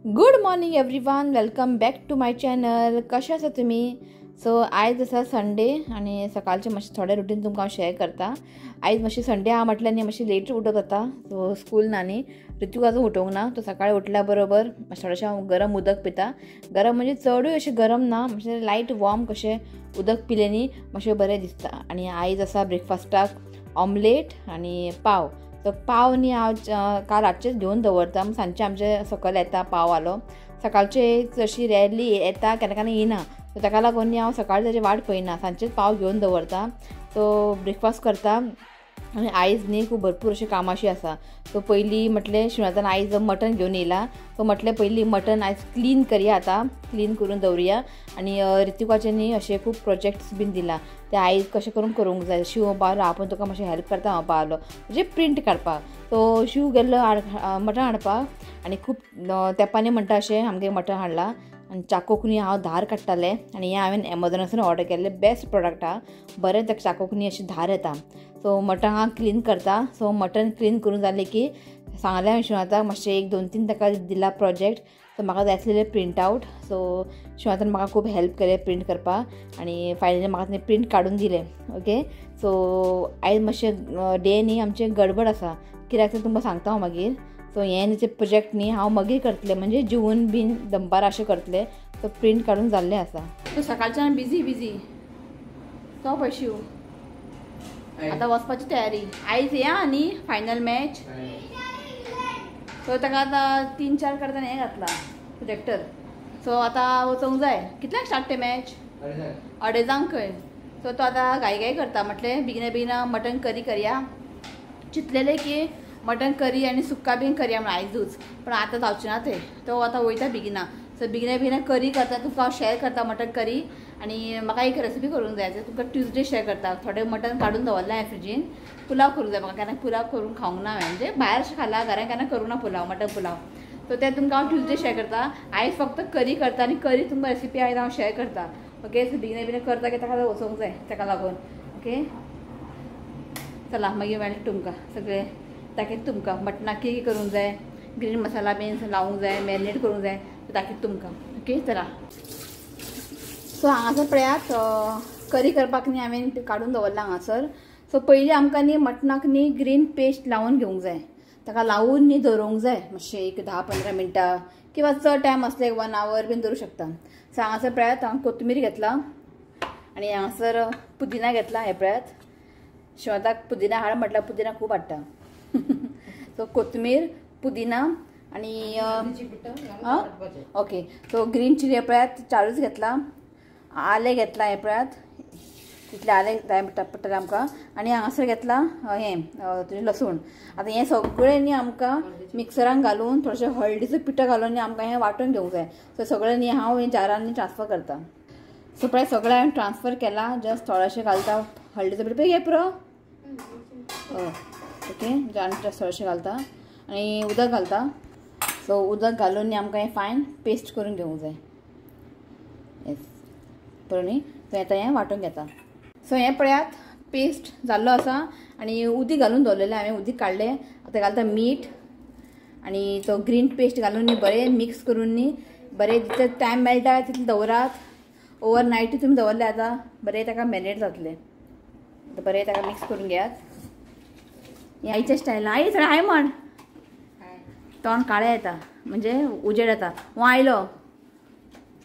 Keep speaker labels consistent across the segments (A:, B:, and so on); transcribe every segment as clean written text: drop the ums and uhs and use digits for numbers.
A: Good morning everyone, welcome back to my channel. कशें आसा तुमी? सो आयज आसा संडे आनी सकाळचें मातशें थोडें रुटीन तुमकां हांव शेअर करता. आयज मातशी संडे आहा म्हटल्यार न्ही मातशी लेट उठत जाता. सो स्कूल ना न्ही, ऋतूक आजून उठोवंक ना. तो सकाळी उठल्या बरोबर थोडेंशें हांव गरम उदक पिता. गरम म्हणजे चडूय अशें गरम ना, म्हणजे लायट वॉर्म कशें उदक पिलें न्ही मातशें बरें दिसता. आनी आयज आसा ब्रेकफास्टाक ऑमलेट आनी पाव. तो पाव न्ही हांव काल रातचेच घेवन दवरता. सांजचे आमचे सकयल येता पाव वालो. सकाळचे चडशी रॅरली येता, केन्ना केन्ना येना. सो ताका लागून न्ही हांव सकाळी ताची वाट पळयना, सांजचेच पाव घेवन दवरता. तो ब्रेकफास्ट करता. आनी आयज न्ही खूब भरपूर अशी कामां अशी आसा. सो पयलीं म्हटलें शिवनाथान आयज मटन घेवन येयला. सो म्हटलें पयलीं मटन आयज क्लीन करया, आतां क्लीन करून दवरया. आनी रितुकाचे न्ही अशे खूब प्रोजेक्ट्स बीन दिला, ते आयज कशें करून करूंक जाय. शिव पावलो आपूण तुका मातशें हेल्प करता हांव पावलो, म्हणजे प्रिंट काडपाक. सो शिव गेल्लो मटन हाडपाक आनी खूब तेंपांनी म्हणटा अशें आमगे मटन हाडलां. आनी चाकोक न्ही हांव धार काडटालें आनी हें हांवें एमेझॉनासून ऑर्डर केल्लें. बेस्ट प्रोडक्ट आहा, बरें ताका चाकोक न्ही अशी धार येता. सो मटन हांव क्लीन करता. सो मटन क्लीन करून जालें की सांगलें हांवें शिवनाथाक मातशें 1-2-3 ताका दिला प्रोजेक्ट. सो म्हाका जाय आसलेलें प्रिंट आवट. सो शिवनाथान म्हाका खूब हेल्प केलें प्रिंट करपाक आनी फायनली म्हाका तें प्रिंट काडून दिलें. ओके, सो आयज मातशें डे न्ही आमचें गडबड आसा, कित्याक तें तुमकां सांगता हांव मागीर. सो हें तें प्रोजेक्ट न्ही हांव मागीर करतलें, म्हणजे जेवून बीन दनपार अशें करतलें. सो प्रिंट काडून जाल्लें आसा. सो सकाळच्यान बिजी तो पळय शिव आतां वचपाची तयारी. आयज या न्ही फायनल मॅच. सो ताका आतां 3-4 करताना हें घातला प्रोजेक्टर. सो आतां वचोंक जाय. कितल्यांक स्टार्ट तें मॅच? 2:30 खंय. सो तो आतां घाई करता. म्हटलें बेगिना मटन करी करया. चिंतलेलें की मटन करी आनी सुक्का बीन करया म्हण आयजूच, पण आतां जावचें ना तें. तो आतां वयता बेगिना. सो बेगिना करी करता, तुमकां हांव शेअर करता मटन करी. आनी म्हाका एक रेसिपी करूंक जाय, तुमकां ट्युजडे शेअर करता. थोडें मटन काडून दवरलें हांवें फ्रिजीन. पुलाव करूंक जाय म्हाका, केन्ना पुलाव करून खावंक ना हांवें, म्हणजे भायर अशें खाला, घरान केन्ना करूं ना पुलाव, मटन पुलाव. सो तें तुमकां हांव ट्युजडे शेअर करता. आयज फक्त करी करता आनी करी तुमकां रेसिपी आयज हांव शेअर करता. ओके, सो बेगिना करता की ताका वचोंक जाय ताका लागून. ओके, चला मागीर मेळटा तुमकां सगळें. दाखयता तुमकां मटनाक कितें करूंक जाय, ग्रीन मसाला बीन लावूंक जाय, मॅरिनेट करूंक जाय, दाखयता तुमकां. ओके, चला. सो हांगासर पळयात करी करपाक न्ही हांवें काडून दवरला हांगासर. सो पयलीं आमकां न्ही मटनाक न्ही ग्रीन पेस्ट लावून घेवंक जाय. ताका लावून न्ही दवरूंक जाय मातशें एक 10-15 मिनटां, किंवा चड टायम असले 1 आवर बीन दवरूं शकता. सो हांगासर पळयात हांवें कोथमीर घेतला आनी हांगासर पुदिना घेतला. हे पळयात, शिवनाथाक पुदिना हाड म्हटल्यार पुदिना खूब हाडटा. सो कोथमीर, पुदिना आनी ओके. सो ग्रीन चिली पळयात 4च घेतला. आलें घेतला. हे पळयात तितलें आलें जाय पडटलें आमकां. आनी हांगासर घेतला हें तुजें लसूण. आतां हें सगळें न्ही आमकां मिक्सरान घालून थोडेशें हळदीचो पिठो घालून न्ही आमकां हें वांटून घेवंक जाय. सो सगळें न्ही हांव हें जारांनी ट्रान्सफर करता. सो पळय सगळें हांवें ट्रान्सफर केला. जस्ट थोडेशें घालता हळदीचो पिठो. पळय हें पुरो. ओके, जस्ट थोडेशें घालता आनी उदक घालता. सो उदक घालून न्ही आमकां हें फायन पेस्ट करून घेवंक जाय. येस, बरो न्ही. सो आतां हें वांटून घेता. सो हें पळयात पेस्ट जाल्लो आसा आनी उदीक घालून दवरलेलें हांवें, उदीक काडलें. आतां घालता मीठ आनी तो ग्रीन पेस्ट घालून न्ही बरें मिक्स करून न्ही बरें जितले टायम मेळटा तितलें दवरात. ओवरनायट तुमी दवरलें आतां बरें ताका मॅरिनेट जातलें. आतां बरें ताका मिक्स करून घेयात. हें आईच्या स्टायलान. आई थोडें हाय म्हण. तोंड काळें येता म्हणजे उजेड येता. हो आयलो.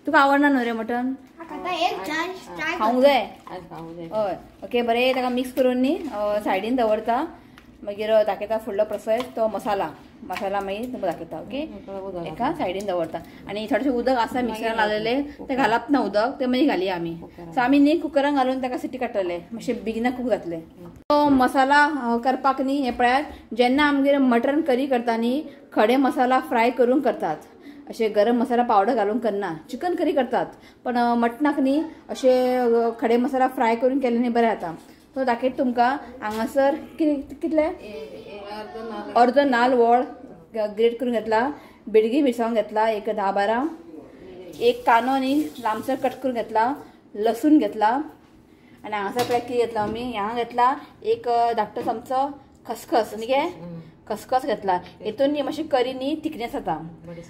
A: तुका आवडना न्हू रे मटन? खावंक जाय. हय. ओके, बरें ताका मिक्स करून न्ही सायडीन दवरता. मागीर दाखयता फुडलो प्रोसेस. तो मसाला मागीर तुमकां दाखयता. ओके, एका सायडीन दवरता. आनी थोडेशें उदक आसा मिक्सरान लायलेलें, तें घालप ना उदक, तें मागीर घालया आमी. सो आमी न्ही कुकरान घालून ताका सिटी काडटले, मातशें बेगिना कूक जातलें. तो मसाला करपाक न्ही हें पळयात, जेन्ना आमगेर मटन करी करता न्ही खडे मसाला फ्राय करून करतात. अशें गरम मसाला पावडर घालून करना. चिकन करी करतात, पण मटनाक न्ही अशें खडे मसाला फ्राय करून केले न्ही बरें जाता. सो दाखयता तुमकां. हांगासर कितले अर्द नाल्ल वळ ग्रेट करून घेतला. बेडगी मिरसांग घेतला एक 10-12. एक कांदो न्ही लांबसर कट करून घेतला. लसूण घेतला आनी हांगासर पळय कितें घेतला आमी. हांगा घेतला एक धाकटो चमचो खसखस. न्ही गे खसखस घेतला हितून न्ही मातशी करी न्ही थिकनेस जाता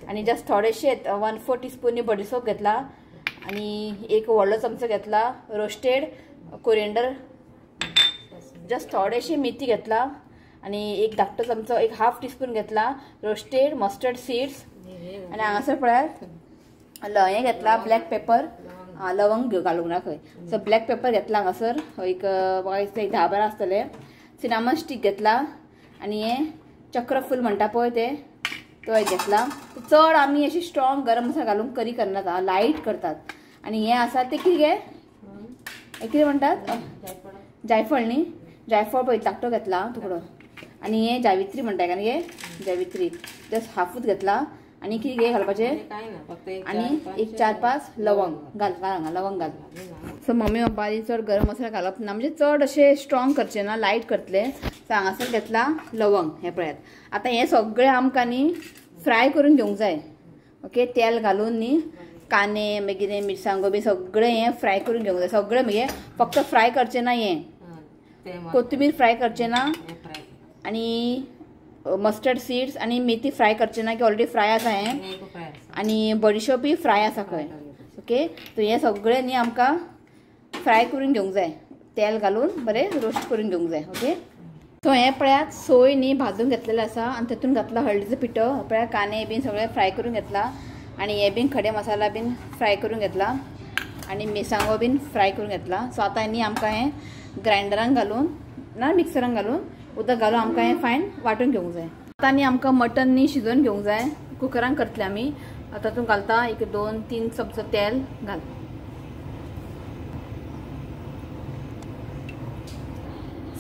A: आनी जस्ट थोडेशे 1/4 टीस्पून न्ही बडीसोप घेतला आनी एक व्हडलो चमचो घेतला रोस्टेड कोरिएंडर जस्ट थोडेशे मेथी घेतला आनी एक धाकटो चमचो एक हाफ टीस्पून घेतला रोस्टेड मस्टर्ड सीड्स आनी हांगासर पळयात हें घेतला ब्लॅक पेपर लवंग घालूंक ना खंय सो ब्लॅक पेपर घेतला हांगासर एक म्हाका दिसता 10-12 आसतले सिनामन स्टीक घेतला आनी हें चक्रफूल म्हणटा पळय ते तो एक घेतला चड आमी अशी स्ट्रॉंग गरम मसाला घालून करी करनात लायट करतात आनी हें आसा ते कितें कितें म्हणटात जायफळ न्ही जायफळ पळय धाकटो घेतला तुकडो आनी हें जावित्री म्हणटा आनी हे जावित्री जस्ट हाफूच घेतला आनी कितें घालपाचें आनी एक 4-5 लवंग घाल हांगा लवंग घाल सो मम्मी पप्पानी चड गरम मसाला घालप ना म्हणजे चड अशें स्ट्रॉंग करचे ना लायट करतले सो हांगासर घेतला लवंग हे पळयात आतां हें सगळें आमकां न्ही फ्राय करून घेवंक जाय ओके तेल घालून न्ही कांदे मागीर मिरसांगो बी सगळें हें फ्राय करून घेवंक जाय सगळें मागीर फक्त फ्राय करचें ना हें कोथिंबीर फ्राय करचें ना आनी मस्टर्ड सीड्स आनी मेथी फ्राय करचे ना की ऑलरेडी फ्राय आसा हें आनी बडीशोपी फ्राय आसा खंय ओके सो हें सगळें न्ही आमकां फ्राय करून घेवंक जाय तेल घालून बरें रोस्ट करून घेवंक जाय ओके सो हें पळयात सोय न्ही भाजून घेतलेलें आसा आनी तातूंत घातला हळदीचो पिठो पळयात कांदे बीन सगळें फ्राय करून घेतला आनी हे बीन खडे मसाला बीन फ्राय करून घेतला आनी मिरसांगो बीन फ्राय करून घेतला सो आतां न्ही आमकां हें ग्रायंडरान घालून ना मिक्सरान घालून उदक घालून आमकां हें फायन वांटून घेवंक जाय आतां न्ही आमकां मटन न्ही शिजोवन घेवंक जाय कुकरान करतले आमी तातूंत घालता एक 2-3 चमचो तेल घाल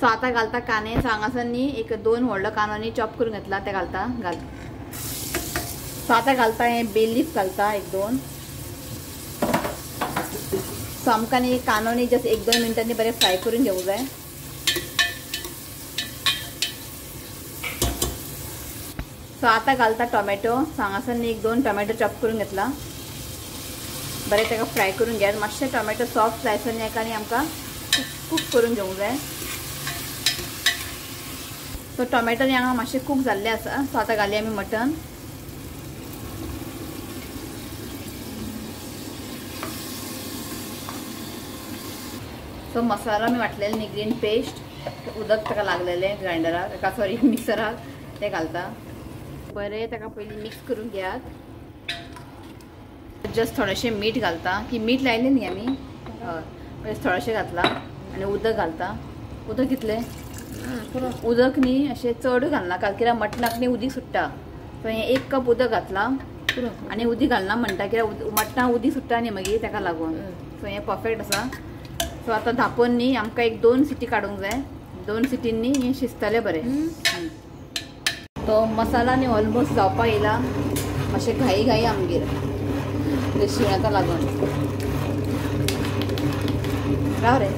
A: सो आतां घालता कांदे सो हांगासर न्ही एक 2 व्हडलो कांदो न्ही चॉप करून घेतला ते घालता घाल सो आतां घालता हें बे लीफ घालता एक 2 सो आमकां न्ही कांदो न्ही जस्ट 1-2 मिनटांनी बरें फ्राय करून घेवंक जाय सो आतां घालता टोमॅटो सो हांगासर न्ही एक 2 टोमॅटो चॉप करून घेतला बरें ताका फ्राय करून घेयात मातशें टोमॅटो सॉफ्ट जाय सो न्ही हेका न्ही आमकां कूक करून घेवंक जाय सो टोमॅटो न्ही हांगा मातशें कूक जाल्लें आसा सो आतां घालया आमी मटन सो मसाला मी वाटलेले न्ही ग्रीन पेस्ट उदक ताका लागलेलें ग्रायंडराक ताका सॉरी मिक्सराक ते घालता बरें ताका पयलीं मिक्स करून घेयात जस्ट थोडेशें मीठ घालता की मीठ लायलें न्ही आमी हय थोडेशें घातला आनी उदक घालता उदक कितलें उदक न्ही अशें चड घालनाका कित्याक मटणाक न्ही उदीक सुट्टा सो हें 1 कप उदक घातला आनी उदीक घालना म्हणटा कित्याक मटणाक उदीक सुट्टा न्ही मागीर ताका लागून सो हें परफेक्ट आसा सो आतां धांपोवन न्ही आमकां एक 2 सिटी काडूंक जाय 2 सिटींनी हें शिजतलें बरें तो मसाला न्ही ऑलमोस्ट जावपाक येयला मातशें घाई घाई आमगेर शिणाका लागून राव रे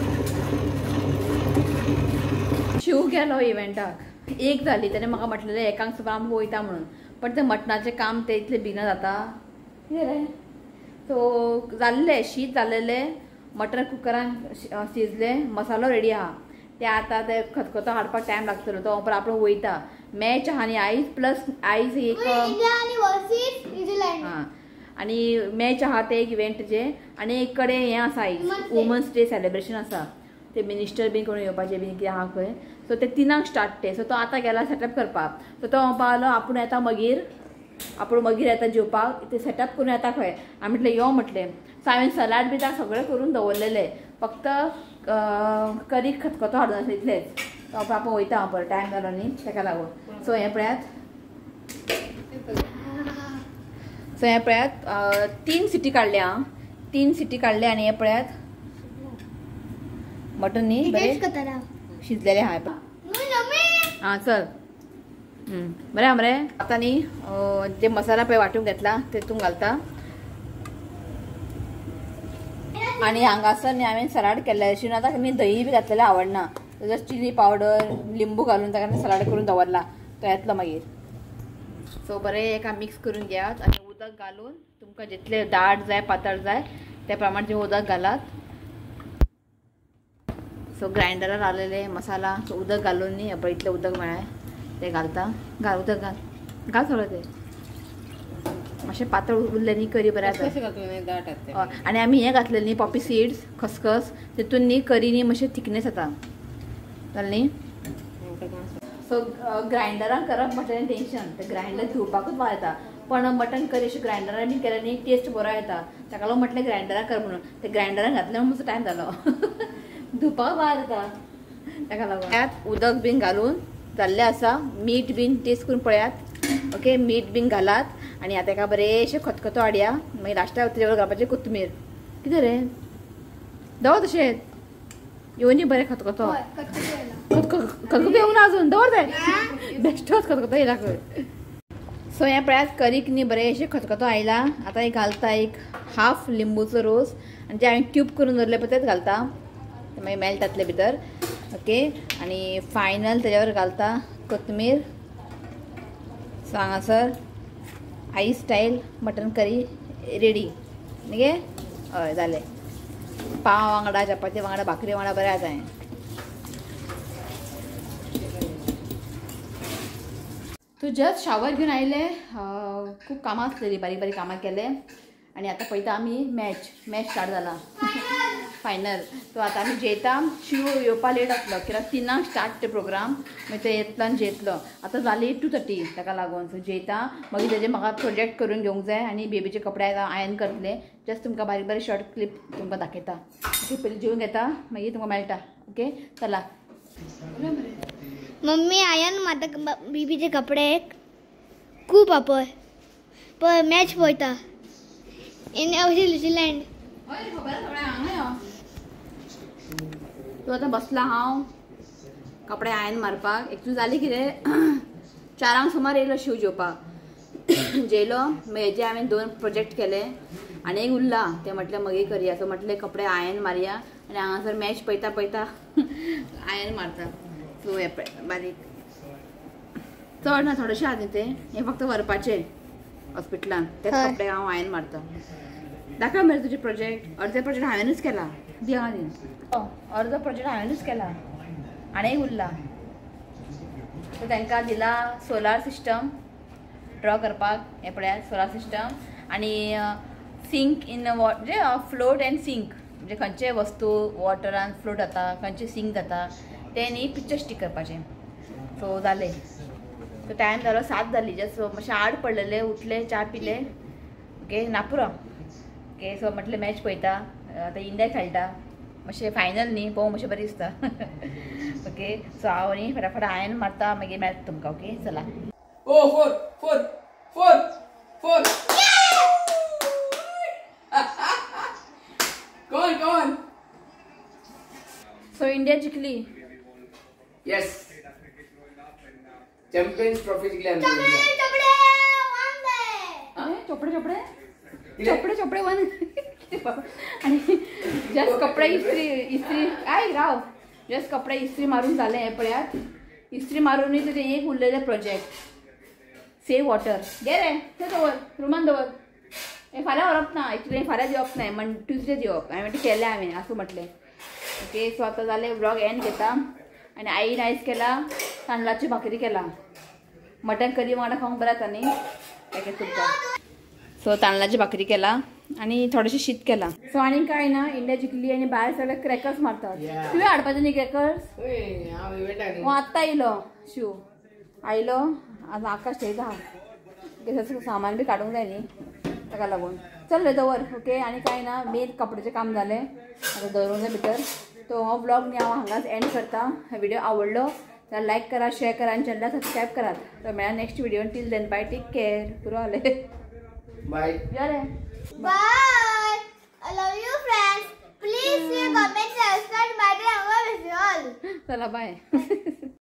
A: शिव गेलो इव्हेंटाक एक जाली ताणें म्हाका म्हटलेलें एकांक सुद्दां आमी वयता म्हणून पण तें मटणाचें काम तें इतलें बेगीन जाता कितें रे सो जाल्लें शीत जाल्लेलें मटन कुकरान शिजलें मसालो रेडी आहा ते आतां ते खतखतो हाडपाक टायम लागतलो तो पर आपण वयता मॅच आहा न्ही आयज प्लस आयज एक हां आनी मॅच आहा ते एक इव्हेंटचे आनी एक कडेन हें आसा आयज वुमन्स डे सेलिब्रेशन आसा ते मिनिस्टर बीन कोण येवपाचे बीन कितें आहा खंय सो ते 3 स्टार्ट ते सो तो आतां गेला सेटअप करपाक सो तो म्हणपाक लागलो आपूण येता मागीर येता जेवपाक ते सेटअप करून येता खंय हांवें म्हटलें यो म्हटलें सो हांवें सलाड बी सगळें करून दवरलेलें फक्त करी खतखतो हाडून आसलें इतलेंच तो आपूण वयता हांव पळय टायम जालो न्ही ताका लागून सो हें पळयात 3 सिटी काडले हांव 3 सिटी काडले आनी हें पळयात मटन न्ही बरें शिजलेलें आहा हां चल बरें आहा मरे आतां न्ही जे मसाला पळय वांटून घेतला तेतून घालता आनी हांगासर न्ही हांवें सलाड केल्लें अशें आतां न्ही दही बी घातलेलें आवडना जस्ट चिली पावडर लिंबू घालून ताका सलाड करून दवरला तो येतलो मागीर सो बरें एका मिक्स करून घेयात आनी उदक घालून तुमकां जितलें दाट जाय पातळ जाय त्या प्रमाणे जें उदक घालात सो ग्रायंडरार घाललेले मसाला सो उदक घालून न्ही पळय इतलें उदक मेळ्ळें ते घालता. घाल उदक घाल घाल सगळं ते मातशें पातळ उरलें न्ही करी बरें जाता. आनी आमी हें घातलेलें न्ही पॉपी सीड्स खसखस तितून न्ही करी न्ही मातशें थिकनेस जाता जालें न्ही. सो ग्रायंडरान करप म्हटल्यार टेंशन ते ग्रायंडर धुवपाकूच वाज येता. पण मटन करी अशें ग्रायंडरान बी केलें न्ही टेस्ट बरो येता. ताका लागून म्हटलें ग्रायंडरान कर म्हणून ते ग्रायंडरान घातलें म्हणून मातसो टायम जालो धुवपाक वाज येता. ताका लागून त्यात उदक बीन घालून जाल्लें आसा. मीठ बीन टेस्ट करून पळयात. ओके मीठ बीन घालात आनी आतां ताका बरेंशें खतखतो हाडया. मागीर लास्टाक तेजे वर घालपाचें कोथमीर. कितें रे दवर तशेंच येवनी बरें खतखतो खतखतो येवंक ना अजून दवर ते बेश्टोच खतखतो येयला खंय. सो हें पळयात करीक न्ही बरेंशें खतखतो आयला. आतां एक घालता एक हाफ लिंबूचो रोस आनी जे हांवें ट्यूब करून दवरले पळय तेच घालता. मागीर मेल्ट जातले भितर. ओके आनी फायनल तेज्या वर घालता कोथमीर. सो हांगासर आई स्टायल मटन करी रेडी न्ही गे. हय जालें. पाव वांगडा चपाती वांगडा भाकरी वांगडा बरें जाता. तू जस्ट शावर घेवन आयले. खूब कामां आसलेलीं बारीक बारीक कामां केले आनी आतां पळयता आमी मॅच स्टार्ट जाला फायनल. सो आतां आमी जेयता. शिव येवपा लेट जातलो कित्याक 3 स्टार्ट ते प्रोग्राम. मागीर ते येतलो आनी जेयतलो. आतां जाली 2:30 ताका लागून. सो जेयता मागीर तेजे म्हाका प्रोजेक्ट करून घेवंक जाय आनी बेबीचे कपडे आयन करतले. जस्ट तुमकां बारीक बारीक शॉर्ट क्लिप तुमकां दाखयता. ओके पयलीं जेवन घेता मागीर तुमकां मेळटा. ओके चला.
B: मम्मी आयन माता बीबीचे कपडे खूब पळय पळय मॅच पळयता इन न्यूझीलंड.
A: तूं आतां बसला हांव कपडे आयन मारपाक. एक्चुली जाली कितें 4 सुमार येयलो शिव जेवपाक. जेयलो मागीर हेजे हांवें 2 प्रोजेक्ट केले आनी एक उरला ते म्हटलें मागीर करया. सो म्हटलें कपडे आयन मारया आनी हांगासर मॅच पळयता पळयता आयन मारता. सो हे बारीक चड ना थोडेशें आहा न्ही ते हें फक्त व्हरपाचें हॉस्पिटलान तेच कपडे हांव आयन मारता. दाखय मरे तुजे प्रोजेक्ट. अर्दे प्रोजेक्ट हांवेनूच केला. दी हांव दी अर्दो प्रोजेक्ट हांवेनूच केला आनी एक उरला. सो तांकां दिला सोलार सिस्टम ड्रॉ करपाक. हे पळयात सोलार सिस्टम आनी सिंक इन म्हणजे फ्लोट एंड सिंक म्हणजे खंयचे वस्तू वॉटरान फ्लोट जाता खंयचे सिंक जाता ते न्ही पिक्चर स्टीक करपाचें. सो जालें. सो टायम जालो 7 जाली. जस्ट मातशें आड पडलेले उठले च्या पिले. ओके नापुरो. ओके सो म्हटलें मॅच पळयता. आतां इंडिया खेळटा मातशें फायनल न्ही पळोवंक मातशें बरें दिसता. ओके सो हांव न्ही फटाफट आयन मारता मागीर मेळटा तुमकां. ओके चला.
C: ओ फोर फोर फोर फोर कौन
A: सो इंडिया जिंकली.
C: यस चॅम्पियन्स ट्रॉफी जिंकली आमची.
A: चोपडे चोपडे चोपडे चोपडे वन आणि जस्ट कपडे इस्त्री काय राव जस्ट कपडे इस्त्री मारून जाले. हे पळयात इस्त्री मारून तुजे एक उरलेले प्रोजेक्ट सेव वॉटर घे रे ते दवर रुमान दवर. हे फाल्यां व्हरप ना. एक्चुली फाल्यां दिवप ना म्हण ट्युजडे दिवप. हांवें केलें हांवें असं म्हटलें. ओके सो आतां जालें व्लॉग एंड घेता आनी आईन आयज केला तांदळाची भाकरी केला. मटन करी वांगडा खावंक बरें जाता न्ही पॅकेट तुमकां. सो तांदळाची भाकरी केला आनी थोडेशें शीत केला. सो आनी कांय ना. इंडिया जिंकली आनी भायर सगळे क्रॅकर्स मारतात. तुवें हाडपाचे न्ही क्रॅकर्स. आत्तां येयलो शिव आयलो आज आकाश थंयच आहा. सामान बी काडूंक जाय न्ही ताका लागून. चल रे दवर. ओके आनी कांय ना. मेन कपड्याचें काम जालें आतां दवरूंक जाय भितर. तो हो ब्लॉग न्ही हांव हांगाच एंड करता. व्हिडिओ आवडलो जाल्यार लायक करा शेअर करा आनी चॅनलाक सबस्क्रायब करात. तर मेळ्या next video. Till then bye take care. पुरो जालें
C: बाय.
A: या रे
B: Bye. I love you, friends. Please comment, subscribe, button, and all.
A: चला बाय.